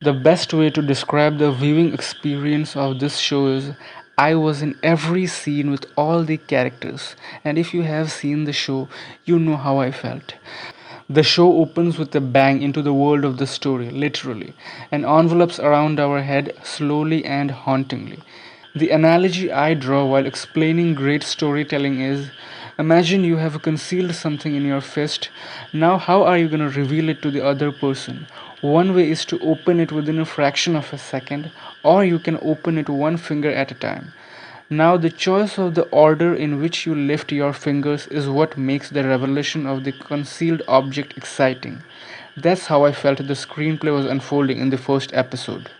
The best way to describe the viewing experience of this show is I was in every scene with all the characters, and if you have seen the show, you know how I felt. The show opens with a bang into the world of the story, literally, and envelops around our head slowly and hauntingly. The analogy I draw while explaining great storytelling is imagine you have concealed something in your fist. Now, how are you going to reveal it to the other person? One way is to open it within a fraction of a second, or you can open it one finger at a time. Now, the choice of the order in which you lift your fingers is what makes the revelation of the concealed object exciting. That's how I felt the screenplay was unfolding in the first episode.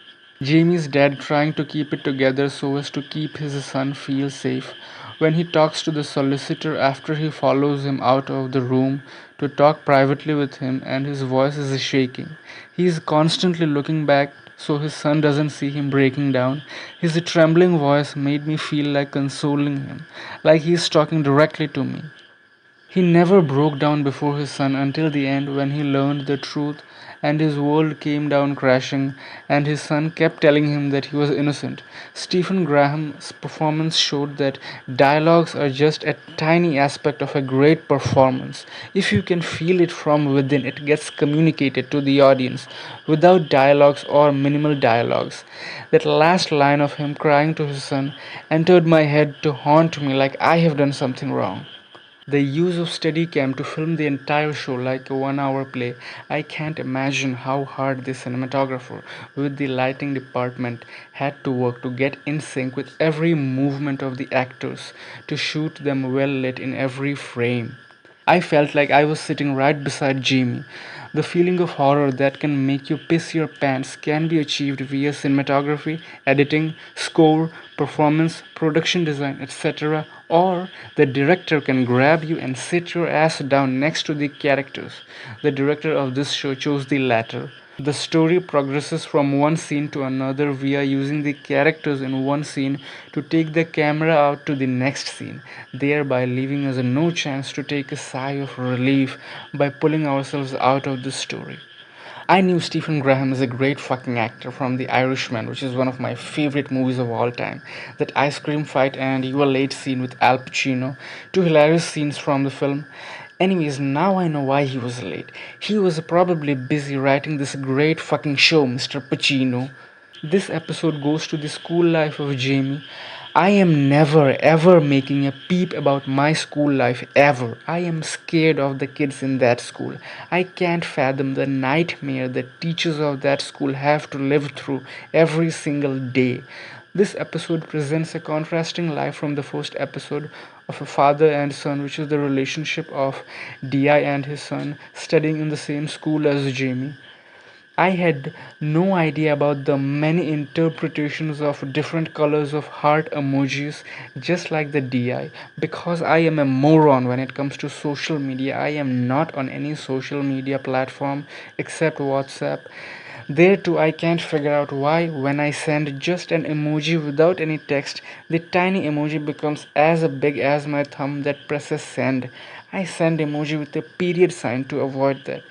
Jamie's dad trying to keep it together so as to keep his son feel safe. When he talks to the solicitor after he follows him out of the room to talk privately with him and his voice is shaking. He is constantly looking back so his son doesn't see him breaking down. His trembling voice made me feel like consoling him, like he is talking directly to me. He never broke down before his son until the end when he learned the truth and his world came down crashing and his son kept telling him that he was innocent. Stephen Graham's performance showed that dialogues are just a tiny aspect of a great performance. If you can feel it from within, it gets communicated to the audience without dialogues or minimal dialogues. That last line of him crying to his son entered my head to haunt me like I have done something wrong. The use of Steadicam to film the entire show like a 1 hour play, I can't imagine how hard the cinematographer with the lighting department had to work to get in sync with every movement of the actors to shoot them well lit in every frame. I felt like I was sitting right beside Jamie. The feeling of horror that can make you piss your pants can be achieved via cinematography, editing, score, performance, production design, etc. Or the director can grab you and sit your ass down next to the characters. The director of this show chose the latter. The story progresses from one scene to another via using the characters in one scene to take the camera out to the next scene, thereby leaving us no chance to take a sigh of relief by pulling ourselves out of the story. I knew Stephen Graham is a great fucking actor from The Irishman, which is one of my favorite movies of all time. That ice cream fight and You Were Late scene with Al Pacino, two hilarious scenes from the film. Anyways, now I know why he was late. He was probably busy writing this great fucking show, Mr. Pacino. This episode goes to the school life of Jamie. I am never ever making a peep about my school life ever. I am scared of the kids in that school. I can't fathom the nightmare that teachers of that school have to live through every single day. This episode presents a contrasting life from the first episode of a father and son, which is the relationship of Di and his son studying in the same school as Jamie. I had no idea about the many interpretations of different colors of heart emojis, just like the DI. Because I am a moron when it comes to social media, I am not on any social media platform except WhatsApp. There too, I can't figure out why, when I send just an emoji without any text, the tiny emoji becomes as big as my thumb that presses send. I send emoji with a period sign to avoid that.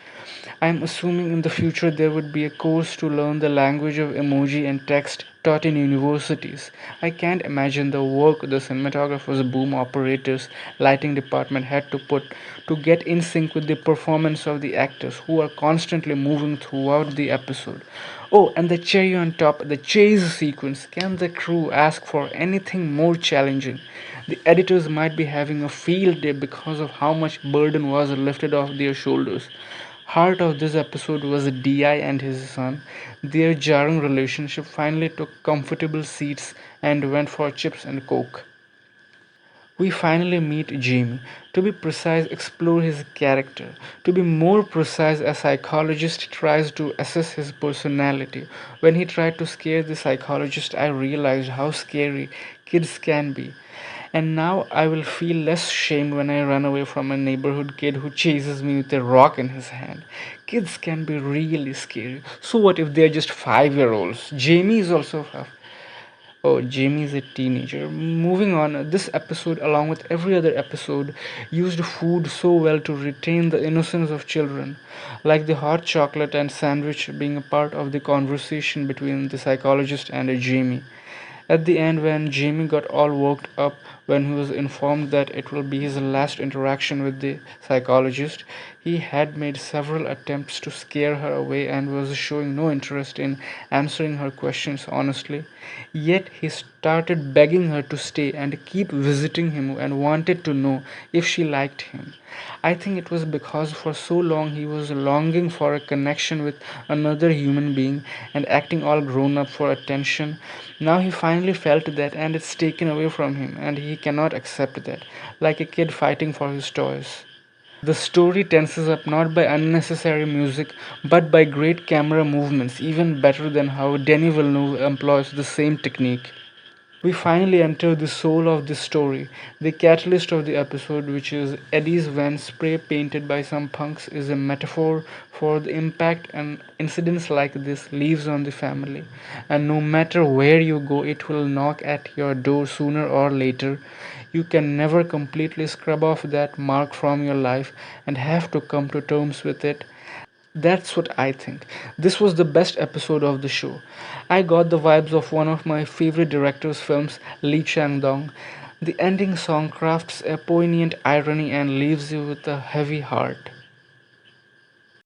I'm assuming in the future there would be a course to learn the language of emoji and text taught in universities. I can't imagine the work the cinematographers, boom operators, lighting department had to put to get in sync with the performance of the actors who are constantly moving throughout the episode. Oh, and the cherry on top, the chase sequence. Can the crew ask for anything more challenging? The editors might be having a field day because of how much burden was lifted off their shoulders. Heart of this episode was Di and his son. Their jarring relationship finally took comfortable seats and went for chips and coke. We finally meet Jamie. To be precise, explore his character. To be more precise, a psychologist tries to assess his personality. When he tried to scare the psychologist, I realized how scary kids can be. And now I will feel less shame when I run away from a neighborhood kid who chases me with a rock in his hand. Kids can be really scary. So what if they're just 5-year olds? Jamie is also 5. Oh, Jamie's a teenager. Moving on, this episode, along with every other episode, used food so well to retain the innocence of children, like the hot chocolate and sandwich being a part of the conversation between the psychologist and Jamie. At the end, when Jamie got all worked up when he was informed that it will be his last interaction with the psychologist, he had made several attempts to scare her away and was showing no interest in answering her questions honestly. Yet he started begging her to stay and keep visiting him and wanted to know if she liked him. I think it was because for so long he was longing for a connection with another human being and acting all grown up for attention. Now he finally felt that and it's taken away from him and he cannot accept that, like a kid fighting for his toys. The story tenses up not by unnecessary music but by great camera movements, even better than how Denis Villeneuve employs the same technique. We finally enter the soul of this story. The catalyst of the episode, which is Eddie's van spray painted by some punks, is a metaphor for the impact and incidents like this leaves on the family. And no matter where you go, it will knock at your door sooner or later. You can never completely scrub off that mark from your life and have to come to terms with it. That's what I think. This was the best episode of the show. I got the vibes of one of my favorite director's films, Lee Chang-dong. The ending song crafts a poignant irony and leaves you with a heavy heart.